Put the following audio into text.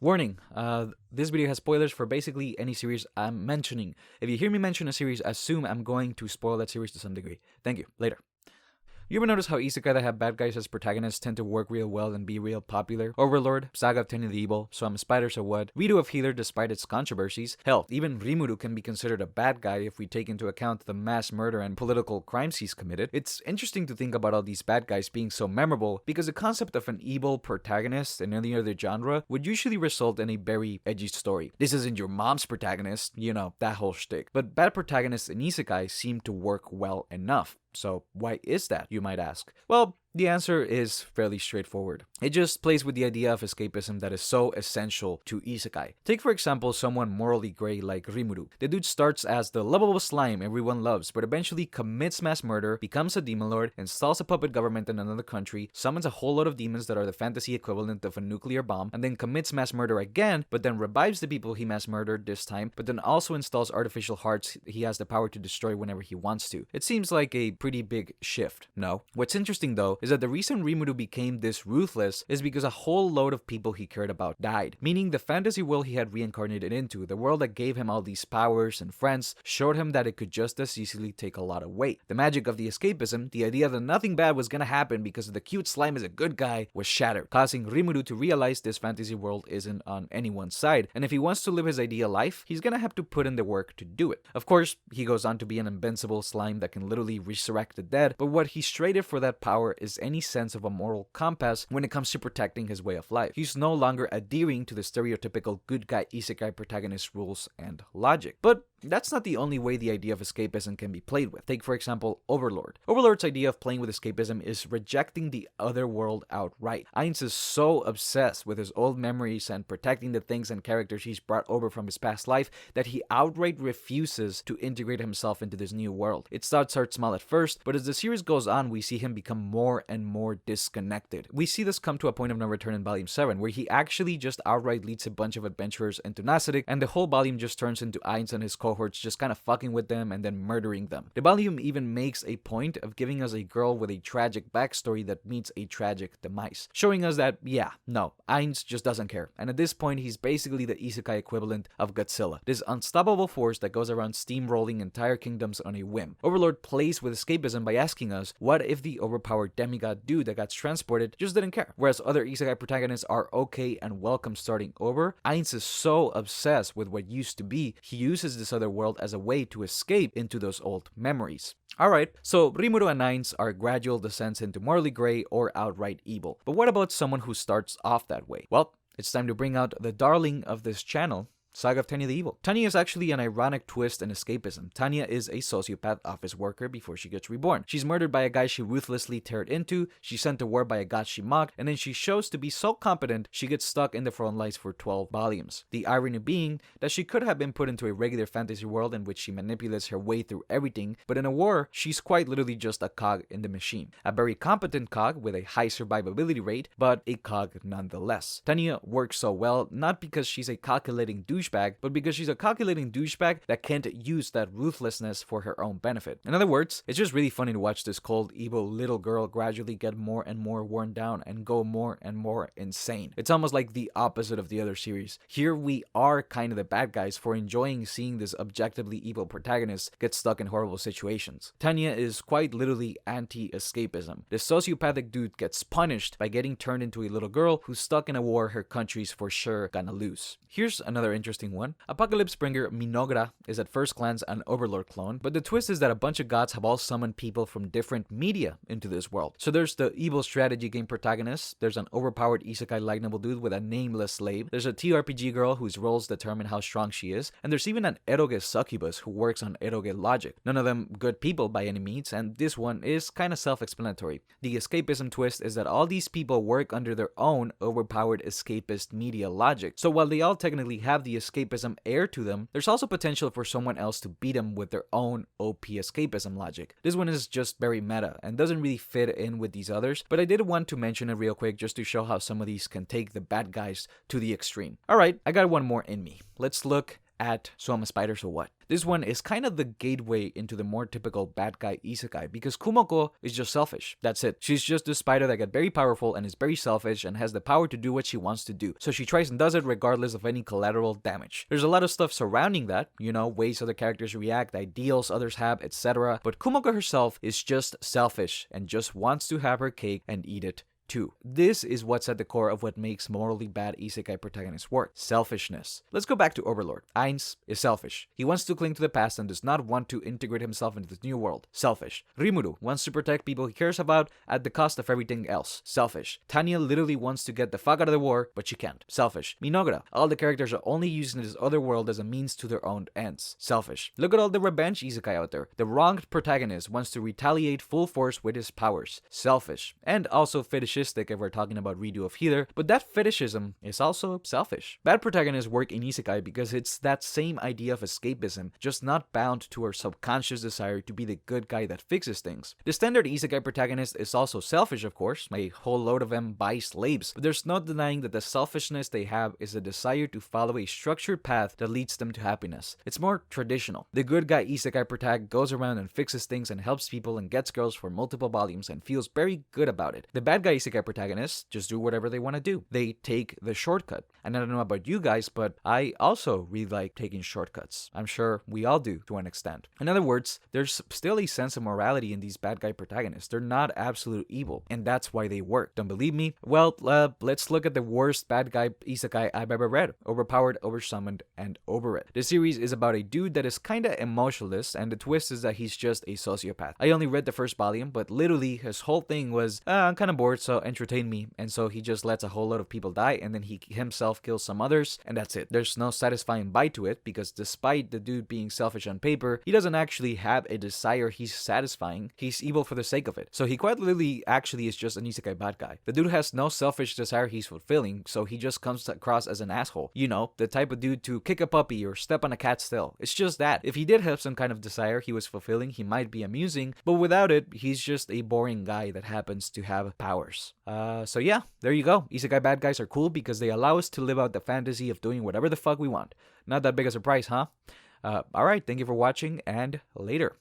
Warning, this video has spoilers for basically any series I'm mentioning. If you hear me mention a series, assume I'm going to spoil that series to some degree. Thank you. Later. You ever notice how Isekai that have bad guys as protagonists tend to work real well and be real popular? Overlord, Saga of Tanya the Evil, Some Spiders Are What, Redo of Healer despite its controversies. Hell, even Rimuru can be considered a bad guy if we take into account the mass murder and political crimes he's committed. It's interesting to think about all these bad guys being so memorable because the concept of an evil protagonist in any other genre would usually result in a very edgy story. This isn't your mom's protagonist, you know, that whole shtick. But bad protagonists in Isekai seem to work well enough. So why is that, you might ask? Well, the answer is fairly straightforward. It just plays with the idea of escapism that is so essential to Isekai. Take for example someone morally grey like Rimuru. The dude starts as the lovable slime everyone loves, but eventually commits mass murder, becomes a demon lord, installs a puppet government in another country, summons a whole lot of demons that are the fantasy equivalent of a nuclear bomb, and then commits mass murder again, but then revives the people he mass murdered this time, but then also installs artificial hearts he has the power to destroy whenever he wants to. It seems like a pretty big shift, no? What's interesting though is that the reason Rimuru became this ruthless is because a whole load of people he cared about died, meaning the fantasy world he had reincarnated into, the world that gave him all these powers and friends, showed him that it could just as easily take a lot of weight. The magic of the escapism, the idea that nothing bad was gonna happen because the cute slime is a good guy, was shattered, causing Rimuru to realize this fantasy world isn't on anyone's side, and if he wants to live his ideal life, he's gonna have to put in the work to do it. Of course, he goes on to be an invincible slime that can literally resurrect the dead, but what he's traded for that power is any sense of a moral compass when it comes to protecting his way of life. He's no longer adhering to the stereotypical good guy isekai protagonist rules and logic. But that's not the only way the idea of escapism can be played with. Take for example Overlord. Overlord's idea of playing with escapism is rejecting the other world outright. Ainz is so obsessed with his old memories and protecting the things and characters he's brought over from his past life that he outright refuses to integrate himself into this new world. It starts out small at first, but as the series goes on, we see him become more and more disconnected. We see this come to a point of no return in Volume 7, where he actually just outright leads a bunch of adventurers into Nasadic, and the whole volume just turns into Ainz and his cohorts just kind of fucking with them and then murdering them. The volume even makes a point of giving us a girl with a tragic backstory that meets a tragic demise, showing us that, yeah, no, Ainz just doesn't care, and at this point he's basically the isekai equivalent of Godzilla, this unstoppable force that goes around steamrolling entire kingdoms on a whim. Overlord plays with escapism by asking us, what if the overpowered demigod dude that got transported just didn't care? Whereas other isekai protagonists are okay and welcome starting over, Ainz is so obsessed with what used to be, he uses this other world as a way to escape into those old memories. Alright, so Rimuru and Ainz are gradual descents into morally grey or outright evil. But what about someone who starts off that way? Well, it's time to bring out the darling of this channel, Saga of Tanya the Evil. Tanya is actually an ironic twist in escapism. Tanya is a sociopath office worker before she gets reborn. She's murdered by a guy she ruthlessly teared into, she's sent to war by a god she mocked, and then she shows to be so competent she gets stuck in the front lines for 12 volumes. The irony being that she could have been put into a regular fantasy world in which she manipulates her way through everything, but in a war, she's quite literally just a cog in the machine. A very competent cog with a high survivability rate, but a cog nonetheless. Tanya works so well not because she's a calculating douchebag, but because she's a calculating douchebag that can't use that ruthlessness for her own benefit. In other words, it's just really funny to watch this cold, evil little girl gradually get more and more worn down and go more and more insane. It's almost like the opposite of the other series. Here we are kind of the bad guys for enjoying seeing this objectively evil protagonist get stuck in horrible situations. Tanya is quite literally anti-escapism. The sociopathic dude gets punished by getting turned into a little girl who's stuck in a war her country's for sure gonna lose. Here's another interesting one. Apocalypse bringer Mynoghra is at first glance an Overlord clone, but the twist is that a bunch of gods have all summoned people from different media into this world. So there's the evil strategy game protagonist, there's an overpowered isekai likable dude with a nameless slave, there's a TRPG girl whose roles determine how strong she is, and there's even an eroge succubus who works on eroge logic. None of them good people by any means, and this one is kind of self-explanatory. The escapism twist is that all these people work under their own overpowered escapist media logic. So while they all technically have the escapism air to them, there's also potential for someone else to beat them with their own OP escapism logic. This one is just very meta and doesn't really fit in with these others, but I did want to mention it real quick just to show how some of these can take the bad guys to the extreme. Alright, I got one more in me. Let's look at So I'm a Spider, So What. This one is kind of the gateway into the more typical bad guy isekai because Kumoko is just selfish. That's it. She's just a spider that got very powerful and is very selfish and has the power to do what she wants to do. So she tries and does it regardless of any collateral damage. There's a lot of stuff surrounding that, ways other characters react, ideals others have, etc. But Kumoko herself is just selfish and just wants to have her cake and eat it too. This is what's at the core of what makes morally bad isekai protagonists work. Selfishness. Let's go back to Overlord. Ainz is selfish. He wants to cling to the past and does not want to integrate himself into the new world. Selfish. Rimuru wants to protect people he cares about at the cost of everything else. Selfish. Tanya literally wants to get the fuck out of the war, but she can't. Selfish. Mynoghra. All the characters are only using this other world as a means to their own ends. Selfish. Look at all the revenge isekai out there. The wronged protagonist wants to retaliate full force with his powers. Selfish. And also fetishistic if we're talking about redo of healer, but that fetishism is also selfish. Bad protagonists work in isekai because it's that same idea of escapism, just not bound to our subconscious desire to be the good guy that fixes things. The standard isekai protagonist is also selfish, of course. A whole load of them buy slaves, but there's no denying that the selfishness they have is a desire to follow a structured path that leads them to happiness. It's more traditional. The good guy isekai protag goes around and fixes things and helps people and gets girls for multiple volumes and feels very good about it. The bad guy isekai protagonists just do whatever they want to do. They take the shortcut. And I don't know about you guys, but I also really like taking shortcuts. I'm sure we all do to an extent. In other words, there's still a sense of morality in these bad guy protagonists. They're not absolute evil, and that's why they work. Don't believe me? Well, let's look at the worst bad guy isekai I've ever read. Overpowered, Oversummoned, and Overread. The series is about a dude that is kinda emotionless, and the twist is that he's just a sociopath. I only read the first volume, but literally his whole thing was, I'm kinda bored, so entertain me. And so he just lets a whole lot of people die, and then he himself kills some others, and that's it. There's no satisfying bite to it, because despite the dude being selfish on paper, he doesn't actually have a desire he's satisfying. He's evil for the sake of it. So he quite literally actually is just an isekai bad guy. The dude has no selfish desire he's fulfilling, so he just comes across as an asshole. The type of dude to kick a puppy or step on a cat's tail. It's just that. If he did have some kind of desire he was fulfilling, he might be amusing, but without it, he's just a boring guy that happens to have powers. So yeah, there you go. Isekai bad guys are cool because they allow us to live out the fantasy of doing whatever the fuck we want. Not that big a surprise, huh? Alright, thank you for watching, and later.